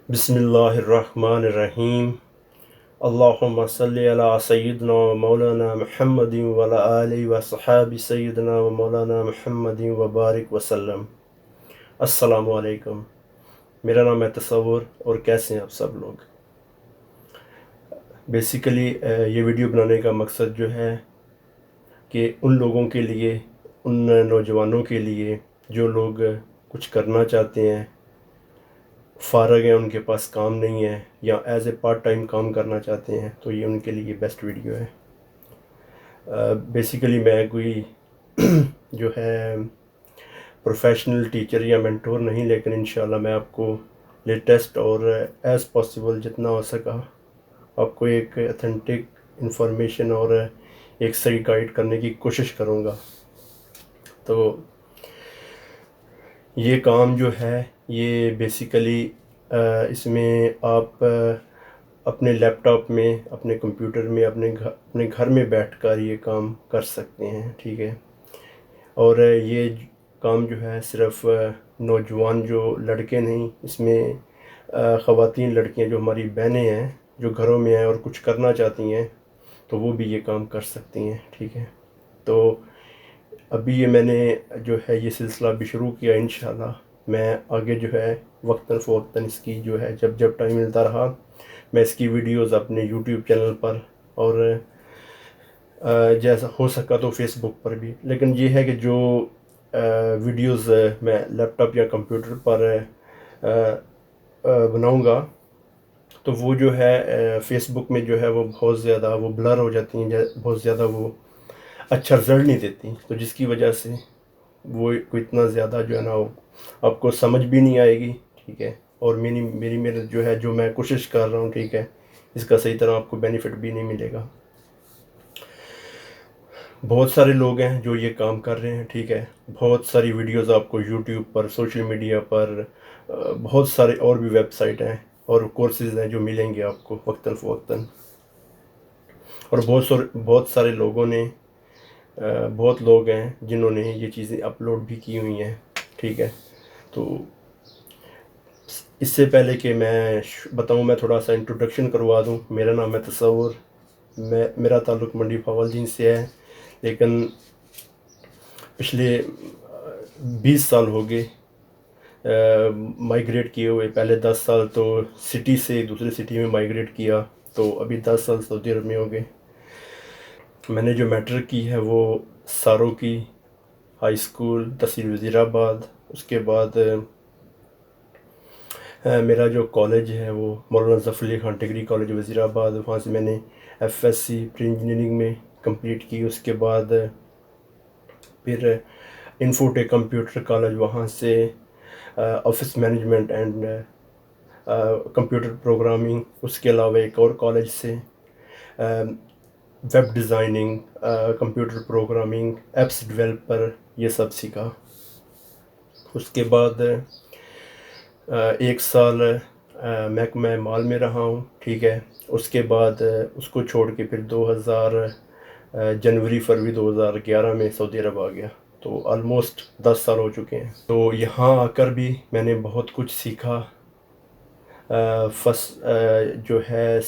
بسم اللہ الرحمن الرحیم اللہم صلی علی سیدنا و مولانا محمد وعلی آلہ و صحابہ سیدنا و مولانا محمد وبارک وسلم۔ السلام علیکم، میرا نام ہے تصور، اور کیسے ہیں آپ سب لوگ؟ بیسیکلی یہ ویڈیو بنانے کا مقصد جو ہے کہ ان لوگوں کے لیے، ان نوجوانوں کے لیے جو لوگ کچھ کرنا چاہتے ہیں، فارغ ہیں، ان کے پاس کام نہیں ہے، یا ایز اے پارٹ ٹائم کام کرنا چاہتے ہیں، تو یہ ان کے لیے بیسٹ ویڈیو ہے۔ بیسیکلی میں کوئی جو ہے پروفیشنل ٹیچر یا مینٹور نہیں، لیکن انشاءاللہ میں آپ کو لیٹسٹ اور ایز پاسبل جتنا ہو سکا آپ کو ایک اتھینٹک انفارمیشن اور ایک صحیح گائیڈ کرنے کی کوشش کروں گا۔ تو یہ کام جو ہے یہ بیسیکلی اس میں آپ اپنے لیپ ٹاپ میں، اپنے کمپیوٹر میں، اپنے گھر میں بیٹھ کر یہ کام کر سکتے ہیں، ٹھیک ہے۔ اور یہ کام جو ہے صرف نوجوان جو لڑکے نہیں، اس میں خواتین لڑکیاں جو ہماری بہنیں ہیں جو گھروں میں ہیں اور کچھ کرنا چاہتی ہیں تو وہ بھی یہ کام کر سکتی ہیں، ٹھیک ہے۔ تو ابھی یہ میں نے جو ہے یہ سلسلہ بھی شروع کیا، انشاءاللہ میں آگے جو ہے وقتاً فوقتاً اس کی جو ہے جب ٹائم ملتا رہا میں اس کی ویڈیوز اپنے یوٹیوب چینل پر اور جیسا ہو سکا تو فیس بک پر بھی، لیکن یہ ہے کہ جو ویڈیوز میں لیپ ٹاپ یا کمپیوٹر پر بناؤں گا تو وہ جو ہے فیس بک میں جو ہے وہ بہت زیادہ وہ بلر ہو جاتی ہیں، بہت زیادہ وہ اچھا رزلٹ نہیں دیتی، تو جس کی وجہ سے وہ کوئی اتنا زیادہ جو ہے نا آپ کو سمجھ بھی نہیں آئے گی، ٹھیک ہے۔ اور میری جو ہے جو میں کوشش کر رہا ہوں، ٹھیک ہے، اس کا صحیح طرح آپ کو بینیفٹ بھی نہیں ملے گا۔ بہت سارے لوگ ہیں جو یہ کام کر رہے ہیں، ٹھیک ہے۔ بہت ساری ویڈیوز آپ کو یوٹیوب پر، سوشل میڈیا پر، بہت سارے اور بھی ویب سائٹ ہیں اور کورسز ہیں جو ملیں گے آپ کو وقتاً فوقتاً، اور بہت سارے لوگوں نے بہت لوگ ہیں جنہوں نے یہ چیزیں اپلوڈ بھی کی ہوئی ہیں، ٹھیک ہے۔ تو اس سے پہلے کہ میں بتاؤں، میں تھوڑا سا انٹروڈکشن کروا دوں۔ میرا نام ہے تصور، میرا تعلق منڈی بھاول سے ہے، لیکن پچھلے 20 سال ہو گئے مائیگریٹ کیے ہوئے۔ پہلے 10 سال تو سٹی سے دوسرے سٹی میں مائیگریٹ کیا، تو ابھی 10 سال سعودی عرب میں ہو گئے۔ میں نے جو میٹرک کی ہے وہ سارو کی ہائی اسکول تحصیل وزیر آباد، اس کے بعد میرا جو کالج ہے وہ Maulana Zafar Ali Khan degree college Wazirabad, وہاں سے میں نے F S C pre engineering میں کمپلیٹ کی۔ اس کے بعد پھر انفوٹیک کمپیوٹر کالج، وہاں سے office management and computer programming, اس کے علاوہ ایک اور کالج سے web designing, computer programming, apps developer, یہ سب سیکھا۔ اس کے بعد 1 سال محکمہ مال میں رہا ہوں، ٹھیک ہے۔ اس کے بعد اس کو چھوڑ کے پھر جنوری فروری 2011 میں سعودی عرب آ گیا، تو آلموسٹ 10 سال ہو چکے ہیں۔ تو یہاں آ کر بھی میں نے بہت کچھ سیکھا۔ جو ہے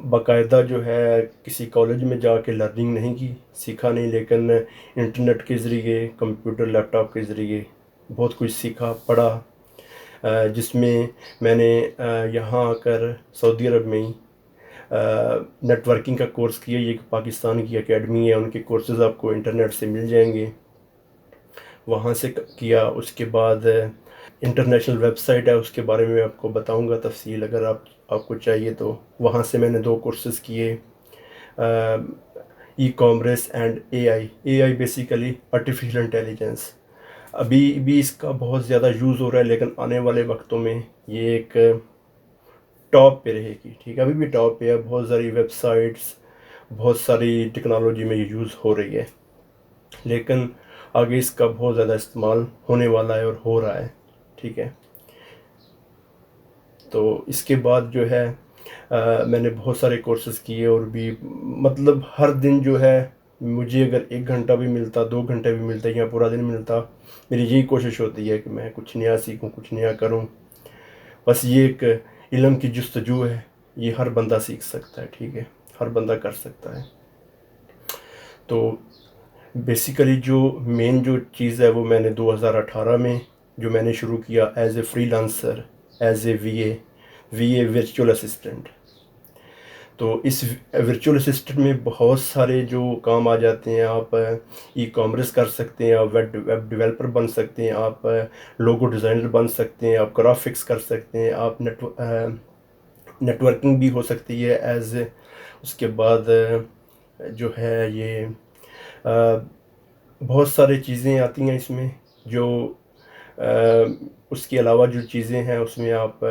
باقاعدہ جو ہے کسی کالج میں جا کے لرننگ نہیں کی، سیکھا نہیں، لیکن انٹرنیٹ کے ذریعے، کمپیوٹر لیپ ٹاپ کے ذریعے بہت کچھ سیکھا، پڑھا، جس میں نے یہاں آ کر سعودی عرب میں ہی نیٹ ورکنگ کا کورس کیا۔ یہ پاکستان کی اکیڈمی ہے، ان کے کورسز آپ کو انٹرنیٹ سے مل جائیں گے، وہاں سے کیا۔ اس کے بعد انٹرنیشنل ویب سائٹ ہے، اس کے بارے میں آپ کو بتاؤں گا تفصیل اگر آپ کو چاہیے تو۔ وہاں سے میں نے 2 کورسز کیے، e commerce and a I basically artificial intelligence. ابھی بھی اس کا بہت زیادہ یوز ہو رہا ہے، لیکن آنے والے وقتوں میں یہ ایک ٹاپ پہ رہے گی، ٹھیک ہے۔ ابھی بھی ٹاپ پہ ہے، بہت ساری ویب سائٹس، بہت ساری ٹیکنالوجی میں یہ یوز ہو رہی ہے، لیکن آگے اس کا بہت زیادہ استعمال ہونے والا ہے اور ہو رہا ہے، ٹھیک ہے۔ تو اس کے بعد جو ہے میں نے بہت سارے کورسز کیے، اور بھی مطلب ہر دن جو ہے مجھے اگر 1 گھنٹہ بھی ملتا، 2 گھنٹے بھی ملتے یا پورا دن ملتا، میری یہی کوشش ہوتی ہے کہ میں کچھ نیا سیکھوں، کچھ نیا کروں، بس یہ ایک علم کی جستجو ہے، یہ ہر بندہ سیکھ سکتا ہے، ٹھیک ہے، ہر بندہ کر سکتا ہے. تو بیسیکلی جو مین جو چیز ہے وہ میں نے 2018 میں جو میں نے شروع کیا as a freelancer, as a V A virtual assistant. تو اس ورچوئل اسسٹنٹ میں بہت سارے جو کام آ جاتے ہیں. آپ ای کامرس کر سکتے ہیں، آپ ویب ڈیولپر بن سکتے ہیں، آپ لوگو ڈیزائنر بن سکتے ہیں، آپ گرافکس کر سکتے ہیں، آپ نیٹورکنگ بھی ہو سکتی ہے ایز. اس کے بعد جو ہے یہ بہت سارے چیزیں آتی ہیں اس میں. جو اس کے علاوہ جو چیزیں ہیں اس میں آپ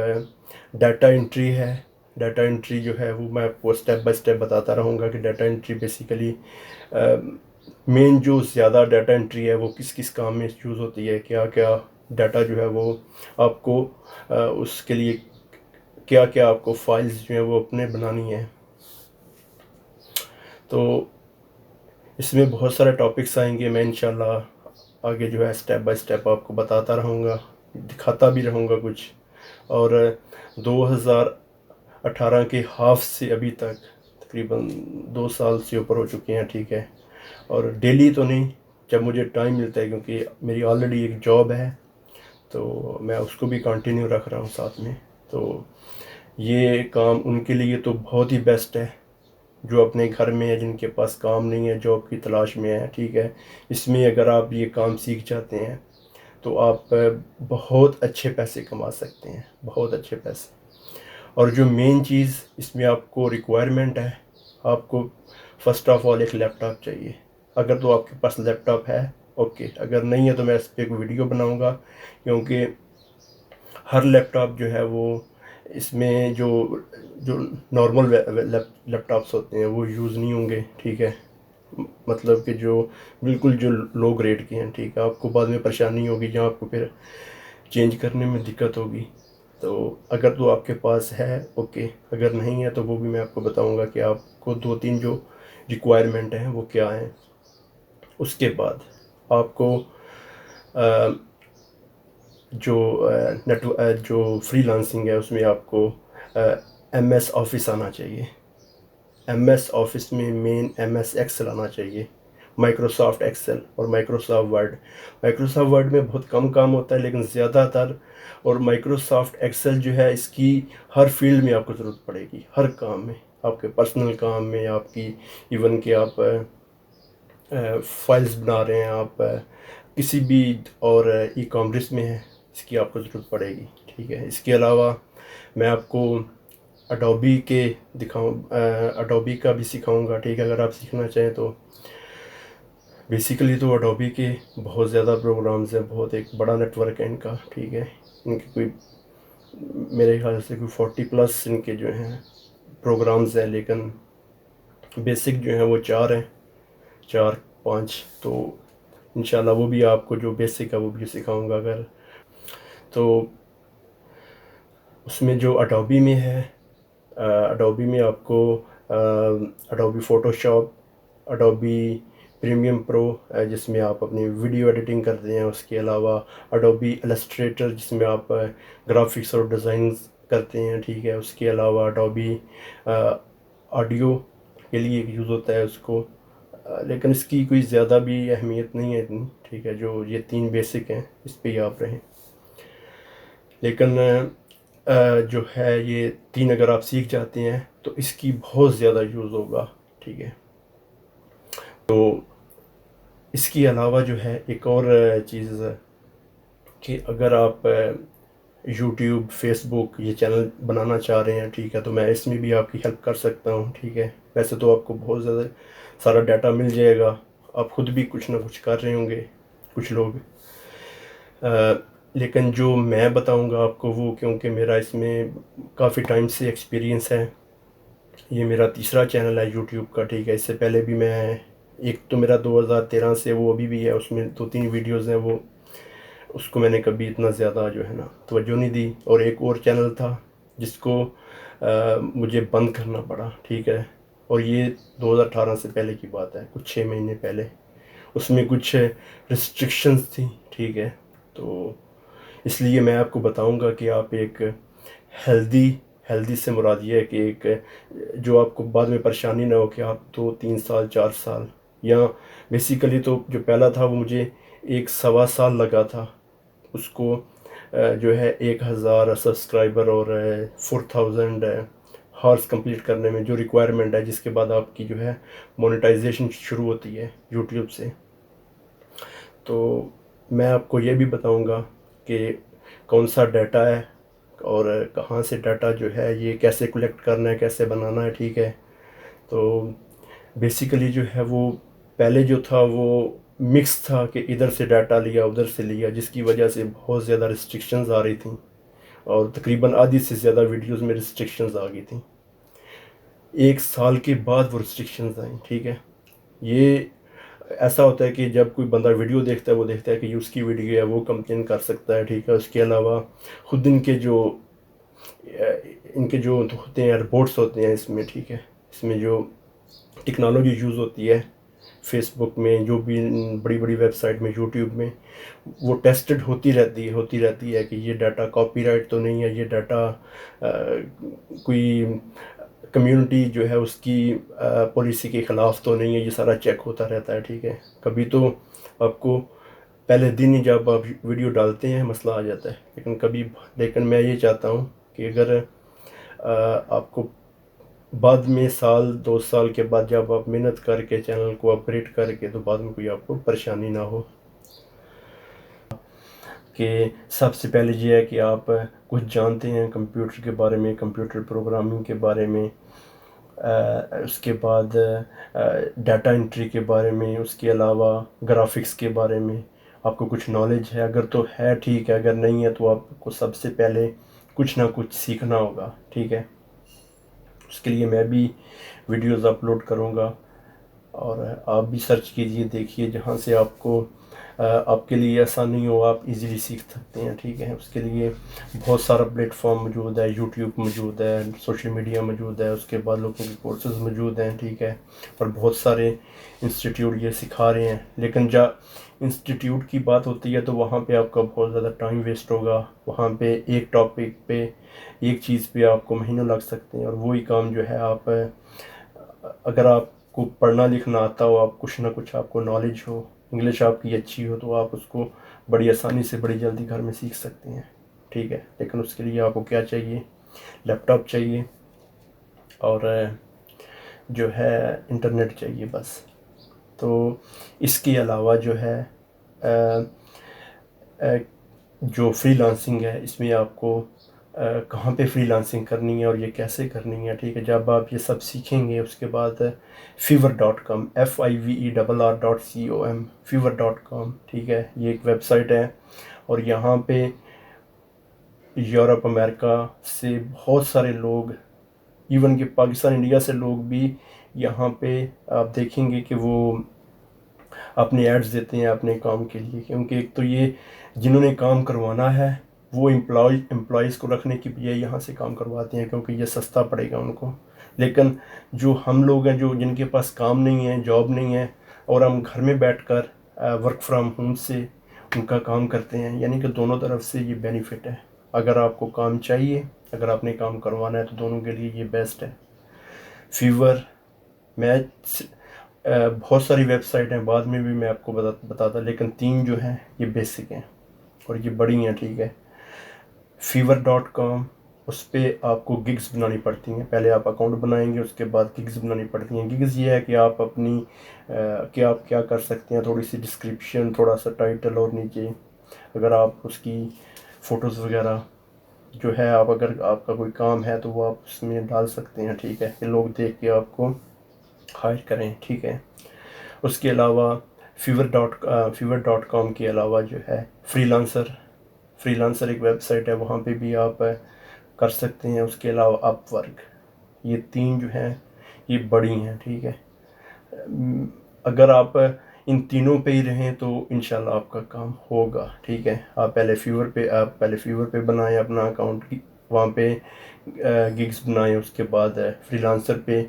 ڈیٹا انٹری ہے. ڈیٹا انٹری جو ہے وہ میں آپ کو اسٹیپ بائی اسٹیپ بتاتا رہوں گا کہ ڈیٹا انٹری بیسیکلی مین جو زیادہ ڈیٹا انٹری ہے وہ کس کس کام میں یوز ہوتی ہے، کیا کیا ڈیٹا جو ہے وہ آپ کو اس کے لیے کیا کیا آپ کو فائلز جو ہیں وہ اپنے بنانی ہیں. تو اس میں بہت سارے ٹاپکس آئیں گے. میں انشاءاللہ آگے جو ہے اسٹیپ بائی اسٹیپ آپ کو بتاتا رہوں گا، دکھاتا بھی رہوں گا کچھ. اور 2018 کے ہاف سے ابھی تک تقریباً 2 سال سے اوپر ہو چکے ہیں، ٹھیک ہے. اور ڈیلی تو نہیں، جب مجھے ٹائم ملتا ہے، کیونکہ میری آلریڈی ایک جاب ہے تو میں اس کو بھی کنٹینیو رکھ رہا ہوں ساتھ میں. تو یہ کام ان کے لیے تو بہت ہی بیسٹ ہے جو اپنے گھر میں ہے، جن کے پاس کام نہیں ہے، جاب کی تلاش میں ہے، ٹھیک ہے. اس میں اگر آپ یہ کام سیکھ جاتے ہیں تو آپ بہت اچھے پیسے کما سکتے ہیں، بہت اچھے پیسے. اور جو مین چیز اس میں آپ کو ریکوائرمنٹ ہے، آپ کو فرسٹ آف آل ایک لیپ ٹاپ چاہیے. اگر تو آپ کے پاس لیپ ٹاپ ہے اوکے، اگر نہیں ہے تو میں اس پہ ایک ویڈیو بناؤں گا، کیونکہ ہر لیپ ٹاپ جو ہے وہ اس میں جو نارمل لیپ ٹاپس ہوتے ہیں وہ یوز نہیں ہوں گے، ٹھیک ہے. مطلب کہ جو بالکل جو لو گریڈ کے ہیں، ٹھیک ہے. آپ کو بعد میں پریشانی ہوگی جہاں آپ کو پھر چینج کرنے میں دقت ہوگی. تو اگر تو آپ کے پاس ہے اوکے، اگر نہیں ہے تو وہ بھی میں آپ کو بتاؤں گا کہ آپ کو 2-3 جو ریکوائرمنٹ ہیں وہ کیا ہیں. اس کے بعد آپ کو جو فری لانسنگ ہے اس میں آپ کو ایم ایس آفس آنا چاہیے. ایم ایس آفس میں مین ایم ایس ایکسل آنا چاہیے، مائکروسافٹ ایکسل اور مائکروسافٹ ورڈ. مائکروسافٹ ورڈ میں بہت کم کام ہوتا ہے لیکن زیادہ تر. اور مائکروسافٹ ایکسل جو ہے اس کی ہر فیلڈ میں آپ کو ضرورت پڑے گی، ہر کام میں، آپ کے پرسنل کام میں، آپ کی ایون کہ آپ فائلز بنا رہے ہیں، آپ کسی بھی اور ای کامرس میں ہیں، اس کی آپ کو ضرورت پڑے گی، ٹھیک ہے. اس کے علاوہ میں آپ کو اڈوبی کا بھی سکھاؤں گا، ٹھیک ہے. اگر آپ سیکھنا چاہیں تو بیسیکلی تو اڈوبی کے بہت زیادہ پروگرامز ہیں، بہت ایک بڑا نیٹ ورک ہے ان کا، ٹھیک ہے. ان کے کوئی میرے خیال سے کوئی 40+ ان کے جو ہیں پروگرامز ہیں، لیکن بیسک جو ہیں وہ 4 ہیں، 4-5. تو انشاءاللہ وہ بھی آپ کو جو بیسک ہے وہ بھی سکھاؤں گا. اگر تو اس میں جو اڈوبی میں ہے، اڈوبی میں آپ کو Adobe Photoshop, Adobe Premiere Pro جس میں آپ اپنی ویڈیو ایڈیٹنگ کرتے ہیں. اس کے علاوہ اڈوبی السٹریٹر جس میں آپ گرافکس اور ڈیزائنز کرتے ہیں، ٹھیک ہے. اس کے علاوہ اڈوبی آڈیو کے لیے یوز ہوتا ہے اس کو، لیکن اس کی کوئی زیادہ بھی اہمیت نہیں ہے اتنی، ٹھیک ہے. جو یہ 3 بیسک ہیں اس پہ ہی آپ رہیں. لیکن جو ہے یہ 3 اگر آپ سیکھ جاتے ہیں تو اس کی بہت زیادہ یوز ہوگا، ٹھیک ہے. تو اس کے علاوہ جو ہے ایک اور چیز کہ اگر آپ یوٹیوب، فیس بک یہ چینل بنانا چاہ رہے ہیں، ٹھیک ہے، تو میں اس میں بھی آپ کی ہیلپ کر سکتا ہوں، ٹھیک ہے. ویسے تو آپ کو بہت زیادہ سارا ڈیٹا مل جائے گا، آپ خود بھی کچھ نہ کچھ کر رہے ہوں گے کچھ لوگ. لیکن جو میں بتاؤں گا آپ کو وہ، کیونکہ میرا اس میں کافی ٹائم سے ایکسپیرینس ہے. یہ میرا تیسرا چینل ہے یوٹیوب کا، ٹھیک ہے. اس سے پہلے بھی میں ایک تو میرا 2013 سے وہ ابھی بھی ہے، اس میں 2-3 ویڈیوز ہیں، وہ اس کو میں نے کبھی اتنا زیادہ جو ہے نا توجہ نہیں دی. اور ایک اور چینل تھا جس کو مجھے بند کرنا پڑا، ٹھیک ہے. اور یہ 2018 سے پہلے کی بات ہے، کچھ 6 مہینے پہلے. اس میں کچھ ریسٹرکشنز تھیں، ٹھیک ہے. تو اس لیے میں آپ کو بتاؤں گا کہ آپ ایک ہیلدی سے مراد یہ ہے کہ ایک جو آپ کو بعد میں پریشانی نہ ہو کہ آپ 2 3 سال 4 سال، یا بیسیکلی تو جو پہلا تھا وہ مجھے 1 سوا سال لگا تھا اس کو جو ہے 1000 سبسکرائبر اور 4000 ہارس کمپلیٹ کرنے میں، جو ریکوائرمنٹ ہے جس کے بعد آپ کی جو ہے مونیٹائزیشن شروع ہوتی ہے یوٹیوب سے۔ تو میں آپ کو یہ بھی بتاؤں گا کہ کون سا ڈیٹا ہے اور کہاں سے ڈیٹا جو ہے یہ کیسے کلیکٹ کرنا ہے، کیسے بنانا ہے، ٹھیک ہے۔ تو بیسیکلی جو ہے وہ پہلے جو تھا وہ مکس تھا کہ ادھر سے ڈیٹا لیا ادھر سے لیا، جس کی وجہ سے بہت زیادہ ریسٹرکشنز آ رہی تھیں، اور تقریباً آدھی سے زیادہ ویڈیوز میں ریسٹرکشنز آ گئی تھیں۔ 1 سال کے بعد وہ ریسٹرکشنز آئیں، ٹھیک ہے۔ یہ ایسا ہوتا ہے کہ جب کوئی بندہ ویڈیو دیکھتا ہے وہ دیکھتا ہے کہ یہ اس کی ویڈیو ہے، وہ کمپلین کر سکتا ہے، ٹھیک ہے۔ اس کے علاوہ خود ان کے جو ہوتے ہیں رپورٹس ہوتے ہیں اس میں، ٹھیک ہے، اس میں جو ٹیکنالوجی یوز ہوتی ہے فیس بک میں، جو بھی بڑی بڑی ویب سائٹ میں، یوٹیوب میں، وہ ٹیسٹڈ ہوتی رہتی ہے کہ یہ ڈیٹا کاپی رائٹ تو نہیں ہے، یہ ڈیٹا کوئی کمیونٹی جو ہے اس کی پالیسی کے خلاف تو نہیں ہے، یہ سارا چیک ہوتا رہتا ہے، ٹھیک ہے۔ کبھی تو آپ کو پہلے دن ہی جب آپ ویڈیو ڈالتے ہیں مسئلہ آ جاتا ہے، لیکن میں یہ چاہتا ہوں کہ اگر آپ کو بعد میں 1 2 سال کے بعد جب آپ محنت کر کے چینل کو اپگریڈ کر کے، تو بعد میں کوئی آپ کو پریشانی نہ ہو۔ کہ سب سے پہلے یہ ہے کہ آپ کچھ جانتے ہیں کمپیوٹر کے بارے میں، کمپیوٹر پروگرامنگ کے بارے میں، اس کے بعد ڈیٹا انٹری کے بارے میں، اس کے علاوہ گرافکس کے بارے میں آپ کو کچھ نالج ہے، اگر تو ہے ٹھیک ہے، اگر نہیں ہے تو آپ کو سب سے پہلے کچھ نہ کچھ سیکھنا ہوگا، ٹھیک ہے۔ اس کے لیے میں بھی ویڈیوز اپلوڈ کروں گا، اور آپ بھی سرچ کیجئے، دیکھیے جہاں سے آپ کو آپ کے لیے آسانی ہو، آپ ایزیلی سیکھ سکتے ہیں، ٹھیک ہے۔ اس کے لیے بہت سارا پلیٹ فارم موجود ہے، یوٹیوب موجود ہے، سوشل میڈیا موجود ہے، اس کے بعد لوگوں کے کورسز موجود ہیں، ٹھیک ہے، اور بہت سارے انسٹیٹیوٹ یہ سکھا رہے ہیں۔ لیکن جب انسٹیٹیوٹ کی بات ہوتی ہے تو وہاں پہ آپ کا بہت زیادہ ٹائم ویسٹ ہوگا، وہاں پہ ایک ٹاپک پہ ایک چیز پہ آپ کو مہینوں لگ سکتے ہیں، اور وہی کام جو ہے آپ اگر آپ کو پڑھنا لکھنا آتا ہو، آپ کچھ نہ کچھ آپ کو نالج ہو، انگلش آپ کی اچھی ہو، تو آپ اس کو بڑی آسانی سے بڑی جلدی گھر میں سیکھ سکتے ہیں، ٹھیک ہے۔ لیکن اس کے لیے آپ کو کیا چاہیے؟ لیپ ٹاپ چاہیے، اور جو ہے انٹرنیٹ چاہیے، بس۔ تو اس کے علاوہ جو ہے جو فری لانسنگ ہے، اس میں آپ کو کہاں پہ فری لانسنگ کرنی ہے اور یہ کیسے کرنی ہے، ٹھیک ہے۔ جب آپ یہ سب سیکھیں گے، اس کے بعد fiverr.com FIVER.com fiverr.com، ٹھیک ہے، یہ ایک ویب سائٹ ہے، اور یہاں پہ یورپ امریکہ سے بہت سارے لوگ، ایون کہ پاکستان انڈیا سے لوگ بھی یہاں پہ آپ دیکھیں گے کہ وہ اپنے ایڈز دیتے ہیں اپنے کام کے لیے، کیونکہ ایک تو یہ جنہوں نے کام کروانا ہے وہ امپلائیز کو رکھنے کی بجائے یہاں سے کام کرواتے ہیں، کیونکہ یہ سستا پڑے گا ان کو۔ لیکن جو ہم لوگ ہیں، جن کے پاس کام نہیں ہے، جاب نہیں ہے، اور ہم گھر میں بیٹھ کر ورک فرام ہوم سے ان کا کام کرتے ہیں، یعنی کہ دونوں طرف سے یہ بینیفٹ ہے۔ اگر آپ کو کام چاہیے، اگر آپ نے کام کروانا ہے، تو دونوں کے لیے یہ بیسٹ ہے۔ فیور میں بہت ساری ویب سائٹ ہیں، بعد میں بھی میں آپ کو بتاتا، لیکن 3 جو ہیں یہ بیسک ہیں اور یہ بڑی ہیں، ٹھیک ہے۔ fiverr.com، اس پہ آپ کو گگز بنانی پڑتی ہیں، پہلے آپ اکاؤنٹ بنائیں گے، اس کے بعد گگز بنانی پڑتی ہیں۔ گگز یہ ہے کہ آپ اپنی کہ آپ کیا کر سکتے ہیں، تھوڑی سی ڈسکرپشن، تھوڑا سا ٹائٹل، اور نیچے اگر آپ اس کی فوٹوز وغیرہ جو ہے، اگر آپ کا کوئی کام ہے تو وہ آپ اس میں ڈال سکتے ہیں، ٹھیک ہے، کہ لوگ دیکھ کے آپ کو ہائر کریں، ٹھیک ہے۔ اس کے علاوہ fiverr.com کے علاوہ جو ہے فری لانسر ایک ویب سائٹ ہے، وہاں پہ بھی آپ کر سکتے ہیں۔ اس کے علاوہ اپ ورک، یہ 3 جو ہیں یہ بڑی ہیں، ٹھیک ہے۔ اگر آپ ان تینوں پہ ہی رہیں تو انشاءاللہ آپ کا کام ہوگا، ٹھیک ہے۔ آپ پہلے فیور پہ بنائیں اپنا اکاؤنٹ، وہاں پہ گگز بنائیں، اس کے بعد فری لانسر پہ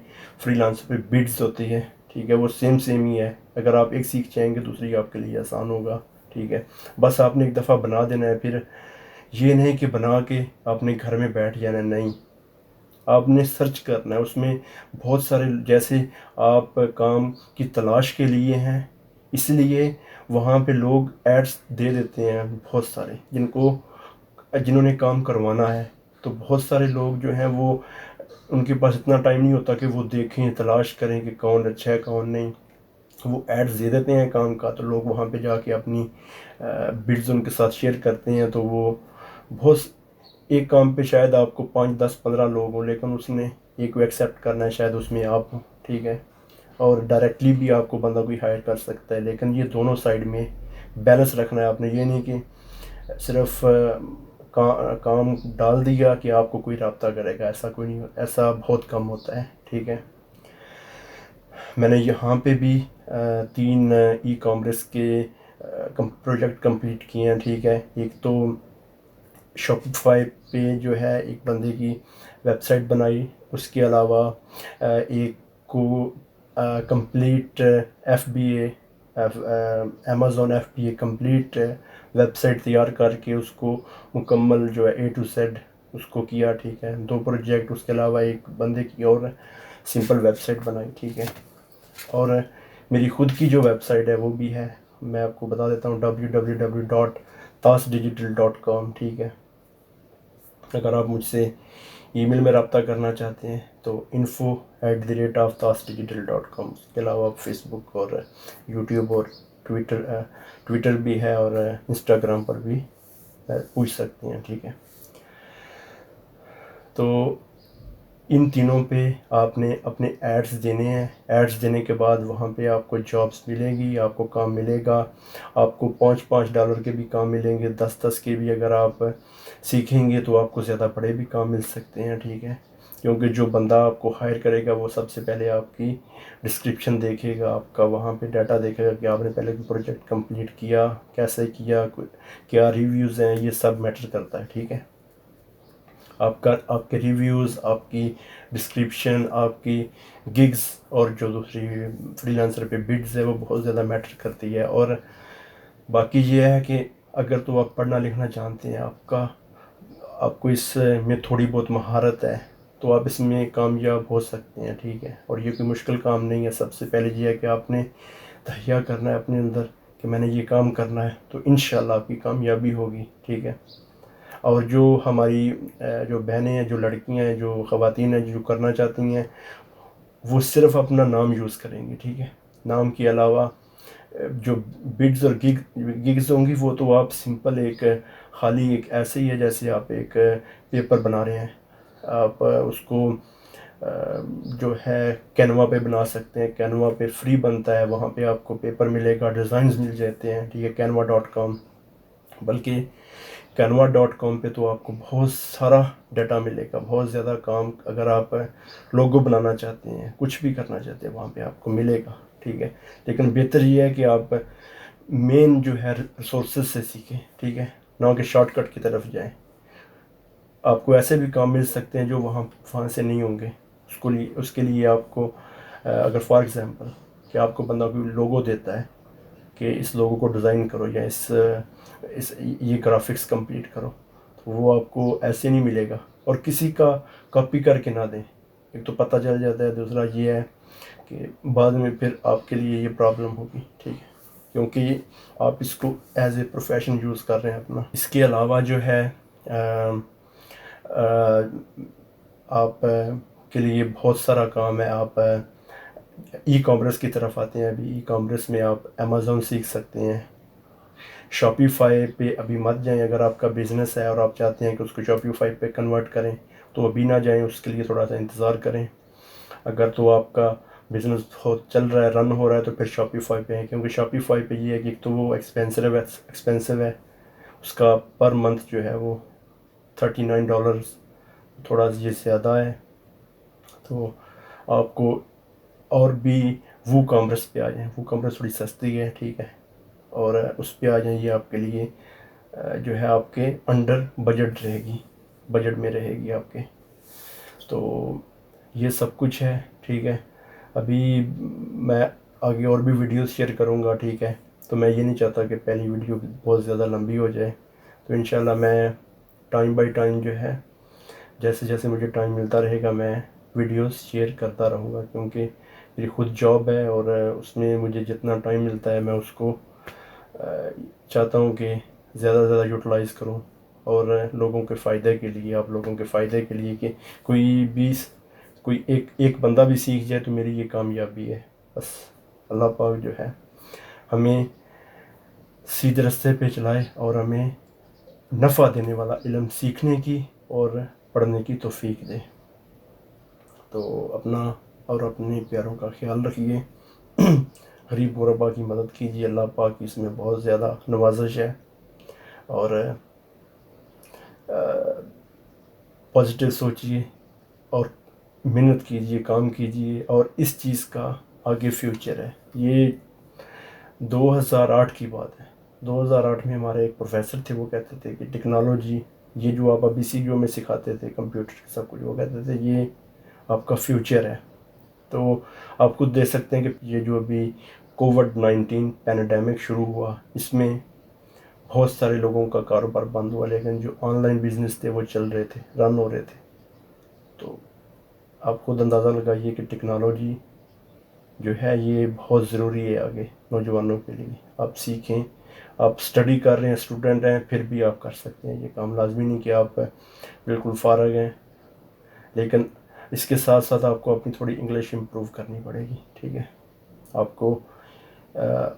بیڈز ہوتی ہے، ٹھیک ہے، وہ سیم ہی ہے۔ اگر آپ ایک سیکھ جائیں گے، دوسری آپ کے لیے آسان ہوگا، ٹھیک ہے۔ بس آپ نے ایک دفعہ بنا دینا ہے، پھر یہ نہیں کہ بنا کے آپ نے گھر میں بیٹھ جانا، نہیں، آپ نے سرچ کرنا ہے. اس میں بہت سارے، جیسے آپ کام کی تلاش کے لیے ہیں، اس لیے وہاں پہ لوگ ایڈس دے دیتے ہیں بہت سارے، جنہوں نے کام کروانا ہے. تو بہت سارے لوگ جو ہیں وہ، ان کے پاس اتنا ٹائم نہیں ہوتا کہ وہ دیکھیں، تلاش کریں کہ کون اچھا ہے کون نہیں. وہ ایڈز دے دیتے ہیں کام کا، تو لوگ وہاں پہ جا کے اپنی بڈز ان کے ساتھ شیئر کرتے ہیں. تو وہ بہت، ایک کام پہ شاید آپ کو 5 10 15 لوگ ہوں، لیکن اس نے ایک کو ایکسیپٹ کرنا ہے، شاید اس میں آپ ہوں، ٹھیک ہے. اور ڈائریکٹلی بھی آپ کو بندہ کوئی ہائر کر سکتا ہے، لیکن یہ دونوں سائڈ میں بیلنس رکھنا ہے آپ نے. یہ نہیں کہ صرف کام ڈال دیا کہ آپ کو کوئی رابطہ کرے گا، ایسا کوئی نہیں، ایسا بہت کم ہوتا ہے، ٹھیک ہے. میں نے یہاں پہ بھی 3 ای کامرس کے پروجیکٹ کمپلیٹ کیے ہیں، ٹھیک ہے. ایک تو شاپیفائی پہ جو ہے ایک بندے کی ویب سائٹ بنائی، اس کے علاوہ ایک کو complete F B A, Amazon F B A complete website تیار کر کے اس کو مکمل جو ہے اے ٹو زیڈ اس کو کیا، ٹھیک ہے. 2 پروجیکٹ، اس کے علاوہ ایک بندے کی اور سمپل ویب سائٹ بنائی، ٹھیک ہے. اور میری خود کی جو ویب سائٹ ہے وہ بھی ہے، میں آپ کو بتا دیتا ہوں www.tasdigital.com، ٹھیک ہے. اگر آپ مجھ سے ای میل میں رابطہ کرنا چاہتے ہیں تو info@tasdigital.com. اس کے علاوہ آپ فیس بک اور یوٹیوب اور ٹویٹر بھی ہے، اور انسٹاگرام پر بھی پوچھ سکتے ہیں، ٹھیک ہے. تو ان تینوں پہ آپ نے اپنے ایڈس دینے ہیں. ایڈس دینے کے بعد وہاں پہ آپ کو جابس ملے گی، آپ کو کام ملے گا. آپ کو $5 کے بھی کام ملیں گے، 10 کے بھی. اگر آپ سیکھیں گے تو آپ کو زیادہ بڑے بھی کام مل سکتے ہیں، ٹھیک ہے. کیونکہ جو بندہ آپ کو ہائر کرے گا وہ سب سے پہلے آپ کی ڈسکرپشن دیکھے گا، آپ کا وہاں پہ ڈیٹا دیکھے گا کہ آپ نے پہلے پروجیکٹ کمپلیٹ کیا، کیسے کیا، کیا ریویوز ہیں، یہ سب میٹر کرتا ہے، ٹھیک ہے. آپ کے ریویوز، آپ کی ڈسکرپشن، آپ کی گگز اور جو دوسری فری لانسر پہ بڈز ہے وہ بہت زیادہ میٹر کرتی ہے. اور باقی یہ ہے کہ اگر تو آپ پڑھنا لکھنا جانتے ہیں، آپ کو اس میں تھوڑی بہت مہارت ہے، تو آپ اس میں کامیاب ہو سکتے ہیں، ٹھیک ہے. اور یہ کوئی مشکل کام نہیں ہے. سب سے پہلے یہ ہے کہ آپ نے تہیہ کرنا ہے اپنے اندر کہ میں نے یہ کام کرنا ہے، تو انشاءاللہ آپ کی کامیابی ہوگی، ٹھیک ہے. اور جو ہماری جو بہنیں ہیں، جو لڑکیاں ہیں، جو خواتین ہیں، جو کرنا چاہتی ہیں، وہ صرف اپنا نام یوز کریں گی، ٹھیک ہے. نام کے علاوہ جو بڈز اور گگز ہوں گی وہ تو آپ سمپل ایک خالی ایک ایسے ہی ہے جیسے آپ ایک پیپر بنا رہے ہیں. آپ اس کو جو ہے کینوا پہ بنا سکتے ہیں. کینوا پہ فری بنتا ہے، وہاں پہ آپ کو پیپر ملے گا، ڈیزائنز مل جاتے ہیں، ٹھیک ہے. canva.com. بلکہ canva.com پہ تو آپ کو بہت سارا ڈیٹا ملے گا، بہت زیادہ کام. اگر آپ لوگو بنانا چاہتے ہیں، کچھ بھی کرنا چاہتے ہیں، وہاں پہ آپ کو ملے گا، ٹھیک ہے. لیکن بہتر یہ ہے کہ آپ مین جو ہے ریسورسز سے سیکھیں، ٹھیک ہے، نہ کہ شارٹ کٹ کی طرف جائیں. آپ کو ایسے بھی کام مل سکتے ہیں جو وہاں سے نہیں ہوں گے. اس کے لیے آپ کو اگر فار ایگزامپل کہ آپ کو بندہ کوئی لوگو دیتا ہے کہ اس لوگو کو ڈیزائن کرو یا یہ گرافکس کمپلیٹ کرو، تو وہ آپ کو ایسے نہیں ملے گا. اور کسی کا کاپی کر کے نہ دیں، ایک تو پتہ چل جاتا ہے، دوسرا یہ ہے کہ بعد میں پھر آپ کے لیے یہ پرابلم ہوگی، ٹھیک ہے، کیونکہ آپ اس کو ایز اے پروفیشن یوز کر رہے ہیں اپنا. اس کے علاوہ جو ہے آپ کے لیے بہت سارا کام ہے. آپ ای کامرس کی طرف آتے ہیں. ابھی ای کامرس میں آپ امیزون سیکھ سکتے ہیں. شاپیفائی پہ ابھی مت جائیں. اگر آپ کا بزنس ہے اور آپ چاہتے ہیں کہ اس کو شاپیفائی پہ کنورٹ کریں تو ابھی نہ جائیں، اس کے لیے تھوڑا سا انتظار کریں. اگر تو آپ کا بزنس چل رہا ہے، رن ہو رہا ہے، تو پھر شاپیفائی پہ ہیں، کیونکہ شاپیفائی پہ یہ ہے کہ ایک تو وہ ایکسپینسو ہے. اس کا پر منتھ جو ہے وہ $39، تھوڑا یہ زیادہ ہے. تو آپ کو اور بھی وو کامرس پہ آ جائیں. وو کامرس تھوڑی سستی ہے، ٹھیک ہے، اور اس پہ آ جائیں. یہ آپ کے لیے جو ہے آپ کے انڈر بجٹ رہے گی، بجٹ میں رہے گی آپ کے. تو یہ سب کچھ ہے، ٹھیک ہے. ابھی میں آگے اور بھی ویڈیوز شیئر کروں گا، ٹھیک ہے. تو میں یہ نہیں چاہتا کہ پہلی ویڈیو بہت زیادہ لمبی ہو جائے. تو انشاءاللہ میں ٹائم بائی ٹائم جو ہے جیسے جیسے مجھے ٹائم ملتا رہے گا میں ویڈیوز شیئر کرتا رہوں گا، کیونکہ میری خود جاب ہے اور اس میں مجھے جتنا ٹائم ملتا ہے میں اس کو چاہتا ہوں کہ زیادہ سے زیادہ یوٹیلائز کروں، اور لوگوں کے فائدے کے لیے، آپ لوگوں کے فائدے کے لیے، کہ کوئی ایک بندہ بھی سیکھ جائے تو میری یہ کامیابی ہے۔ بس اللہ پاک جو ہے ہمیں سیدھے راستے پہ چلائے اور ہمیں نفع دینے والا علم سیکھنے کی اور پڑھنے کی توفیق دے۔ تو اپنا اور اپنے پیاروں کا خیال رکھیے، غریب غربا کی مدد کیجیے، اللہ پاک کی اس میں بہت زیادہ نوازش ہے، اور پازیٹیو سوچیے اور محنت کیجیے، کام کیجیے، اور اس چیز کا آگے فیوچر ہے۔ یہ 2008 کی بات ہے۔ 2008 میں ہمارے ایک پروفیسر تھے، وہ کہتے تھے کہ ٹیکنالوجی، یہ جو آپ ابھی سی میں سکھاتے تھے کمپیوٹر سب کچھ، وہ کہتے تھے یہ آپ کا فیوچر ہے۔ تو آپ خود دیکھ سکتے ہیں کہ یہ جو ابھی کووڈ-19 پینڈیمک شروع ہوا، اس میں بہت سارے لوگوں کا کاروبار بند ہوا، لیکن جو آن لائن بزنس تھے وہ چل رہے تھے، رن ہو رہے تھے۔ تو آپ خود اندازہ لگائیے کہ ٹیکنالوجی جو ہے یہ بہت ضروری ہے آگے نوجوانوں کے لیے۔ آپ سیکھیں، آپ اسٹڈی کر رہے ہیں، اسٹوڈنٹ ہیں، پھر بھی آپ کر سکتے ہیں یہ کام۔ لازمی نہیں کہ آپ بالکل فارغ ہیں، لیکن اس کے ساتھ ساتھ آپ کو اپنی تھوڑی انگلش امپروو کرنی پڑے گی، ٹھیک ہے آپ کو۔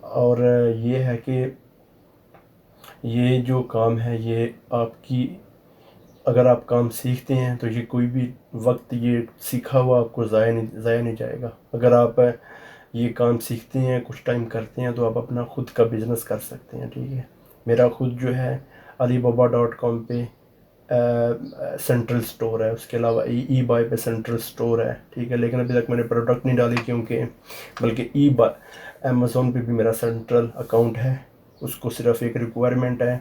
اور یہ ہے کہ یہ جو کام ہے یہ آپ کی، اگر آپ کام سیکھتے ہیں تو یہ کوئی بھی وقت یہ سیکھا ہوا آپ کو ضائع نہیں جائے گا۔ اگر آپ یہ کام سیکھتے ہیں، کچھ ٹائم کرتے ہیں، تو آپ اپنا خود کا بزنس کر سکتے ہیں، ٹھیک ہے۔ میرا خود جو ہے alibaba.com پہ سینٹرل سٹور ہے، اس کے علاوہ ای بائی پہ سینٹرل سٹور ہے، ٹھیک ہے، لیکن ابھی تک میں نے پروڈکٹ نہیں ڈالی، کیونکہ بلکہ امیزون پہ بھی میرا سینٹرل اکاؤنٹ ہے، اس کو صرف ایک ریکوائرمنٹ ہے،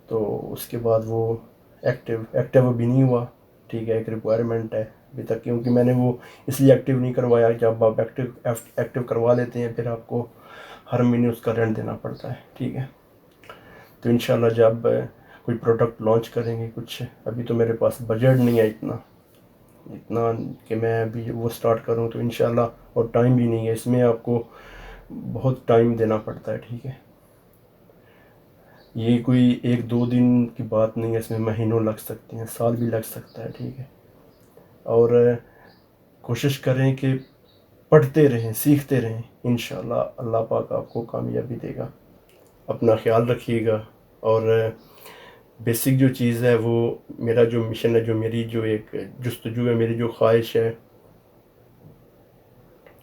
تو اس کے بعد وہ ایکٹیو ابھی نہیں ہوا، ٹھیک ہے، ایک ریکوائرمنٹ ہے ابھی تک، کیونکہ میں نے وہ اس لیے ایکٹیو نہیں کروایا۔ جب آپ ایکٹیو کروا لیتے ہیں، پھر آپ کو ہر مہینے اس کا رینٹ دینا پڑتا ہے، ٹھیک ہے۔ تو انشاءاللہ جب کوئی پروڈکٹ لانچ کریں گے، کچھ ابھی تو میرے پاس بجٹ نہیں ہے اتنا کہ میں ابھی وہ سٹارٹ کروں، تو انشاءاللہ، اور ٹائم بھی نہیں ہے، اس میں آپ کو بہت ٹائم دینا پڑتا ہے، ٹھیک ہے۔ یہ کوئی 1-2 دن کی بات نہیں ہے، اس میں مہینوں لگ سکتے ہیں، سال بھی لگ سکتا ہے، ٹھیک ہے۔ اور کوشش کریں کہ پڑھتے رہیں، سیکھتے رہیں، انشاءاللہ اللہ پاک آپ کو کامیابی دے گا۔ اپنا خیال رکھیے گا، اور بیسک جو چیز ہے وہ میرا جو مشن ہے، جو میری جو ایک جستجو ہے، میری جو خواہش ہے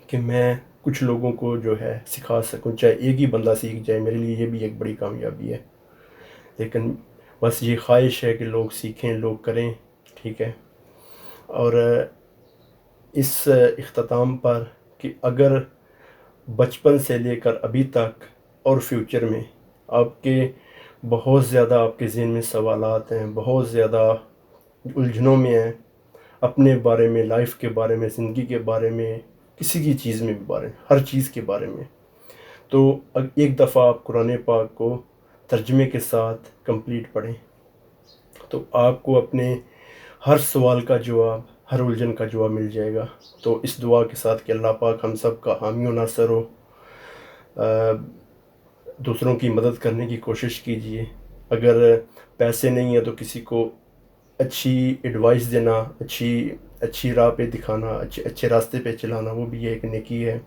کہ میں کچھ لوگوں کو جو ہے سکھا سکوں، چاہے ایک ہی بندہ سیکھ جائے، میرے لیے یہ بھی ایک بڑی کامیابی ہے۔ لیکن بس یہ خواہش ہے کہ لوگ سیکھیں، لوگ کریں، ٹھیک ہے۔ اور اس اختتام پر کہ اگر بچپن سے لے کر ابھی تک اور فیوچر میں آپ کے بہت زیادہ آپ کے ذہن میں سوالات ہیں، بہت زیادہ الجھنوں میں ہیں، اپنے بارے میں، لائف کے بارے میں، زندگی کے بارے میں، کسی کی چیز میں بھی بارے، ہر چیز کے بارے میں، تو ایک دفعہ آپ قرآن پاک کو ترجمے کے ساتھ کمپلیٹ پڑھیں، تو آپ کو اپنے ہر سوال کا جواب، ہر الجھن کا جواب مل جائے گا۔ تو اس دعا کے ساتھ کہ اللہ پاک ہم سب کا حامی و ناصر ہو، دوسروں کی مدد کرنے کی کوشش کیجیے۔ اگر پیسے نہیں ہیں تو کسی کو اچھی ایڈوائس دینا، اچھی راہ پہ دکھانا، اچھے راستے پہ چلانا، وہ بھی ایک نیکی ہے۔